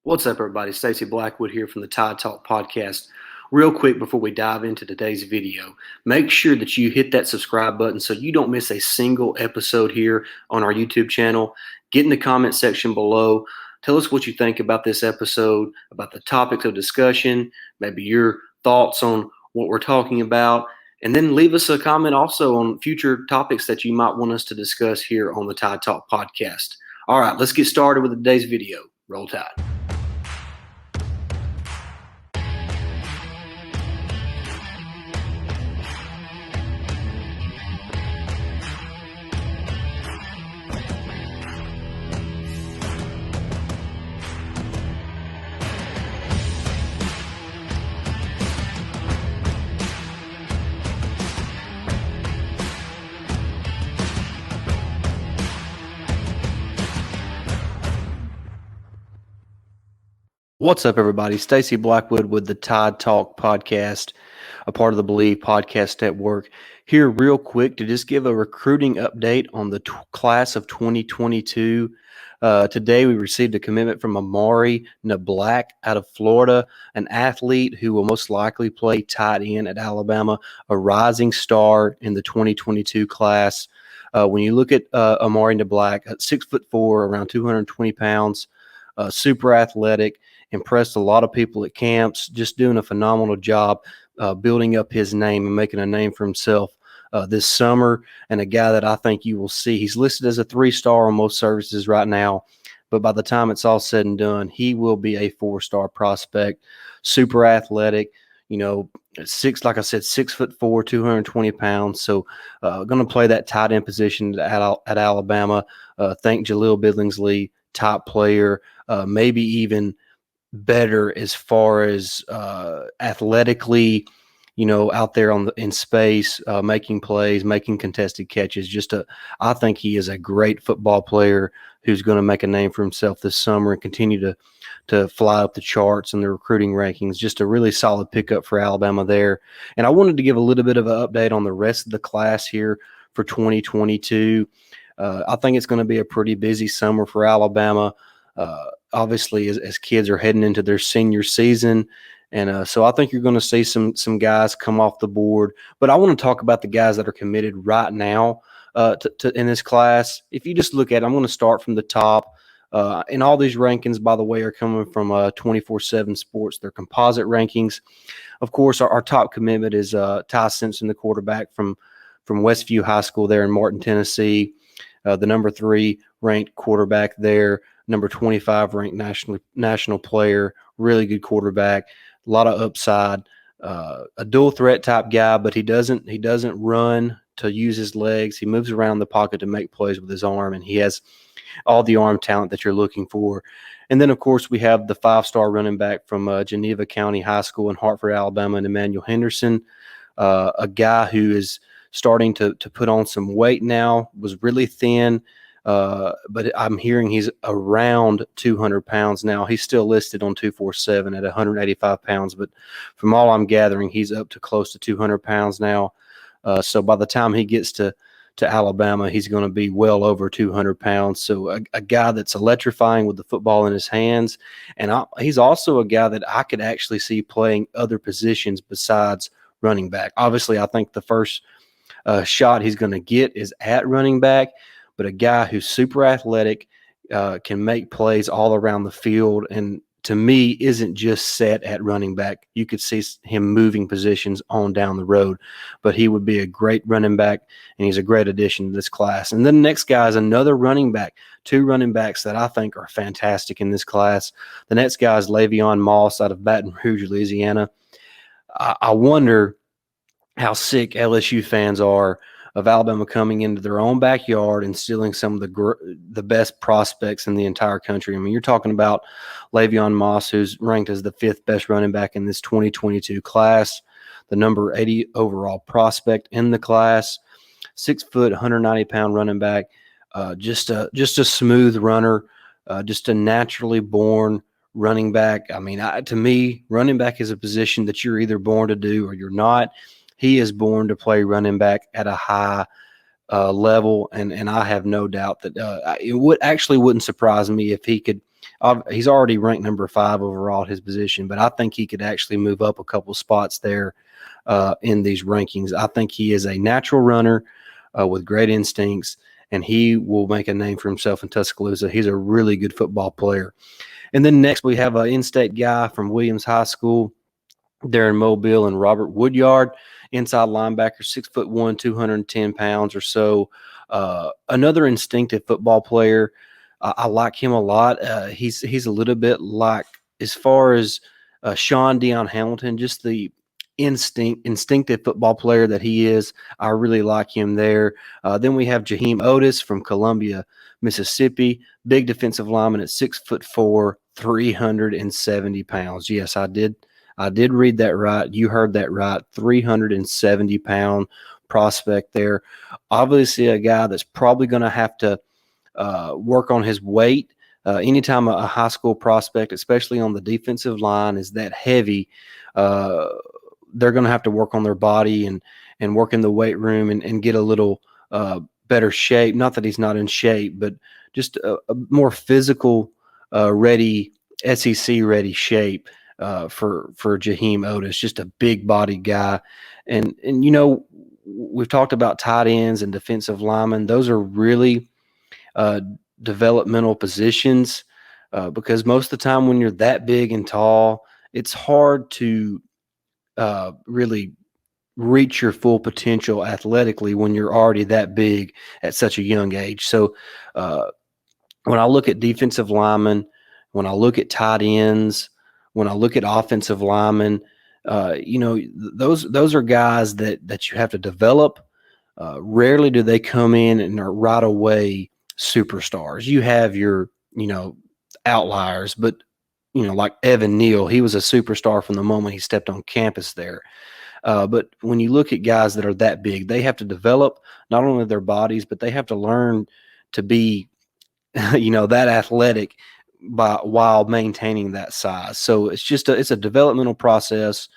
What's up, everybody? Stacey Blackwood here from the Tide Talk podcast. Real quick before we dive into today's video, make sure that you hit that subscribe button so you don't miss a single episode here on our YouTube channel. Get in the comment section below. Tell us what you think about this episode, about the topics of discussion, maybe your thoughts on what we're talking about, and then leave us a comment also on future topics that you might want us to discuss here on the Tide Talk podcast. All right, let's get started with today's video. Roll Tide. What's up, everybody? Stacey Blackwood with the Tide Talk podcast, a part of the Believe Podcast Network. Here real quick to just give a recruiting update on the class of 2022. Today we received a commitment from Amarinda Black out of Florida, an athlete who will most likely play tight end at Alabama, a rising star in the 2022 class. When you look at Amarinda Black, 6'4", around 220 pounds, super athletic, impressed a lot of people at camps, just doing a phenomenal job building up his name and making a name for himself this summer, and a guy that I think you will see. He's listed as a 3-star on most services right now, but by the time it's all said and done, he will be a 4-star prospect, super athletic, like I said, 6'4", 220 pounds. So going to play that tight end position at Alabama. Think Jaleel Billingsley, top player, maybe even better as far as athletically, out there in space, making plays, making contested catches. I think he is a great football player who's going to make a name for himself this summer and continue to fly up the charts and the recruiting rankings. Just a really solid pickup for Alabama there. And I wanted to give a little bit of an update on the rest of the class here for 2022. I think it's going to be a pretty busy summer for Alabama. Obviously, as kids are heading into their senior season. And so I think you're going to see some guys come off the board. But I want to talk about the guys that are committed right now in this class. If you just look at it, I'm going to start from the top. And all these rankings, by the way, are coming from 24/7 Sports, their composite rankings. Of course, our top commitment is Ty Simpson, the quarterback from Westview High School there in Martin, Tennessee. The number 3 ranked quarterback there, number 25 ranked national player, really good quarterback, a lot of upside, a dual threat type guy, but he doesn't run to use his legs. He moves around the pocket to make plays with his arm, and he has all the arm talent that you're looking for. And then, of course, we have the 5-star running back from Geneva County High School in Hartford, Alabama, and Emmanuel Henderson, a guy who is starting to put on some weight now, was really thin, but I'm hearing he's around 200 pounds now. He's still listed on 247 at 185 pounds, but from all I'm gathering, he's up to close to 200 pounds now. So by the time he gets to Alabama, he's going to be well over 200 pounds. So a guy that's electrifying with the football in his hands. And he's also a guy that I could actually see playing other positions besides running back. Obviously, I think the first shot he's going to get is at running back, but a guy who's super athletic, can make plays all around the field, and to me isn't just set at running back. You could see him moving positions on down the road, but he would be a great running back, and he's a great addition to this class. And then the next guy is another running back, 2 running backs that I think are fantastic in this class. The next guy is Le'Veon Moss out of Baton Rouge, Louisiana. I wonder how sick LSU fans are of Alabama coming into their own backyard and stealing some of the best prospects in the entire country. I mean, you're talking about Le'Veon Moss, who's ranked as the 5th best running back in this 2022 class, the number 80 overall prospect in the class, 6 foot, 190-pound running back, just a smooth runner, just a naturally born running back. I mean, to me, running back is a position that you're either born to do or you're not. He is born to play running back at a high level, and I have no doubt that it wouldn't surprise me if he could He's already ranked number 5 overall at his position, but I think he could actually move up a couple spots there in these rankings. I think he is a natural runner with great instincts, and he will make a name for himself in Tuscaloosa. He's a really good football player. And then next we have an in-state guy from Williams High School there in Mobile, and Robert Woodyard, inside linebacker, 6'1", 210 pounds or so. Another instinctive football player. I like him a lot. He's a little bit like, as far as Sean Deion Hamilton, just the instinctive football player that he is. I really like him there. Then we have Jahim Otis from Columbia, Mississippi, big defensive lineman at 6'4", 370 pounds. Yes, I did read that right. You heard that right. 370-pound prospect there. Obviously a guy that's probably going to have to work on his weight. Anytime a high school prospect, especially on the defensive line, is that heavy, they're going to have to work on their body and work in the weight room and get a little better shape. Not that he's not in shape, but just a more physical, ready, SEC ready shape for Jahim Otis. Just a big body guy. And we've talked about tight ends and defensive linemen. Those are really developmental positions because most of the time when you're that big and tall, it's hard to really reach your full potential athletically when you're already that big at such a young age. So when I look at defensive linemen, when I look at tight ends, when I look at offensive linemen, those are guys that you have to develop. Rarely do they come in and are right away superstars. You have your, outliers, but, like Evan Neal, he was a superstar from the moment he stepped on campus there. But when you look at guys that are that big, they have to develop not only their bodies, but they have to learn to be, that athletic while maintaining that size. So it's a developmental process.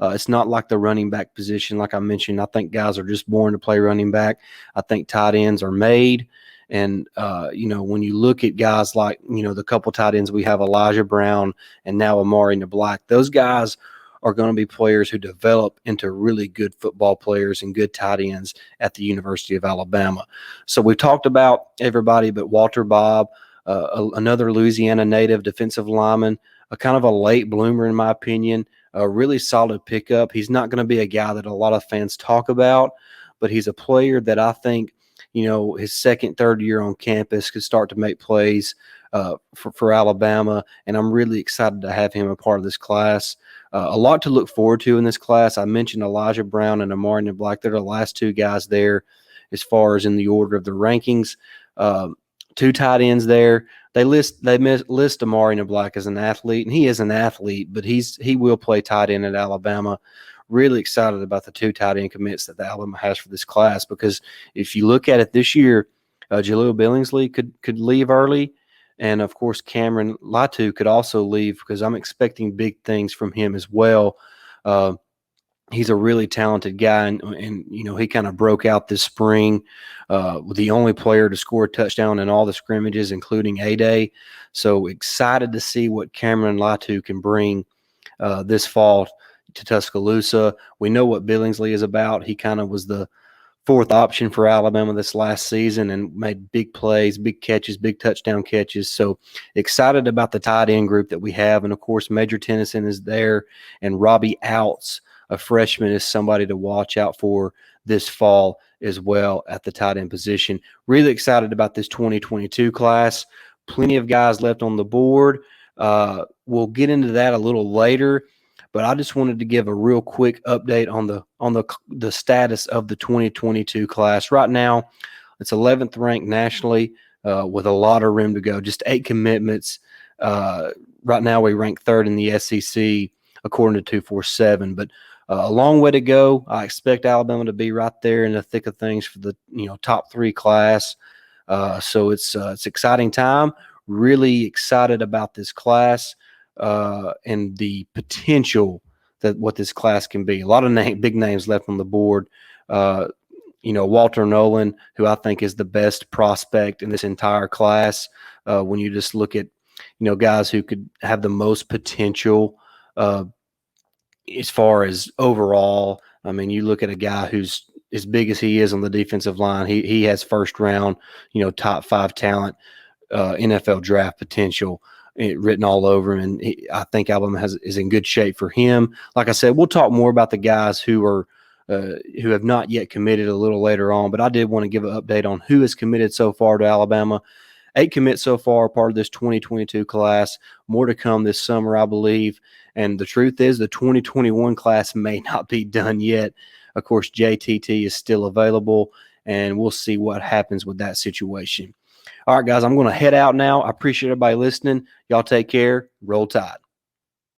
It's not like the running back position. Like I mentioned, I think guys are just born to play running back. I think tight ends are made. And, when you look at guys like, the couple tight ends, we have Elijah Brown and now Amarinda Black. Those guys are going to be players who develop into really good football players and good tight ends at the University of Alabama. So we talked about everybody but Walter Bobb, another Louisiana native defensive lineman, a kind of a late bloomer in my opinion, a really solid pickup. He's not going to be a guy that a lot of fans talk about, but he's a player that I think, his second, third year on campus could start to make plays for Alabama, and I'm really excited to have him a part of this class. A lot to look forward to in this class. I mentioned Elijah Brown and Amarinda Black. They're the last two guys there as far as in the order of the rankings. Two tight ends there. They list Amarinda Black as an athlete, and he is an athlete, but he will play tight end at Alabama. Really excited about the two tight end commits that the Alabama has for this class, because if you look at it this year, Jaleel Billingsley could leave early, and of course Cameron Latu could also leave, because I'm expecting big things from him as well. He's a really talented guy, and he kind of broke out this spring, the only player to score a touchdown in all the scrimmages, including A-Day. So excited to see what Cameron Latu can bring this fall to Tuscaloosa. We know what Billingsley is about. He kind of was the fourth option for Alabama this last season and made big plays, big catches, big touchdown catches. So excited about the tight end group that we have. And, of course, Major Tennyson is there, and Robbie Outs, a freshman, is somebody to watch out for this fall as well at the tight end position. Really excited about this 2022 class. Plenty of guys left on the board. We'll get into that a little later, but I just wanted to give a real quick update on the status of the 2022 class. Right now, it's 11th ranked nationally with a lot of room to go. Just 8 commitments. Right now, we rank 3rd in the SEC according to 247, but a long way to go. I expect Alabama to be right there in the thick of things for the top 3 class. So it's exciting time. Really excited about this class and the potential that what this class can be. A lot of big names left on the board. Walter Nolan, who I think is the best prospect in this entire class. When you just look at guys who could have the most potential as far as overall. I mean, you look at a guy who's as big as he is on the defensive line. He has first round, top 5 talent, NFL draft potential written all over him. And I think Alabama is in good shape for him. Like I said, we'll talk more about the guys who have not yet committed a little later on. But I did want to give an update on who has committed so far to Alabama. 8 commits so far, part of this 2022 class. More to come this summer, I believe. And the truth is, the 2021 class may not be done yet. Of course, JTT is still available, and we'll see what happens with that situation. All right, guys, I'm going to head out now. I appreciate everybody listening. Y'all take care. Roll Tide.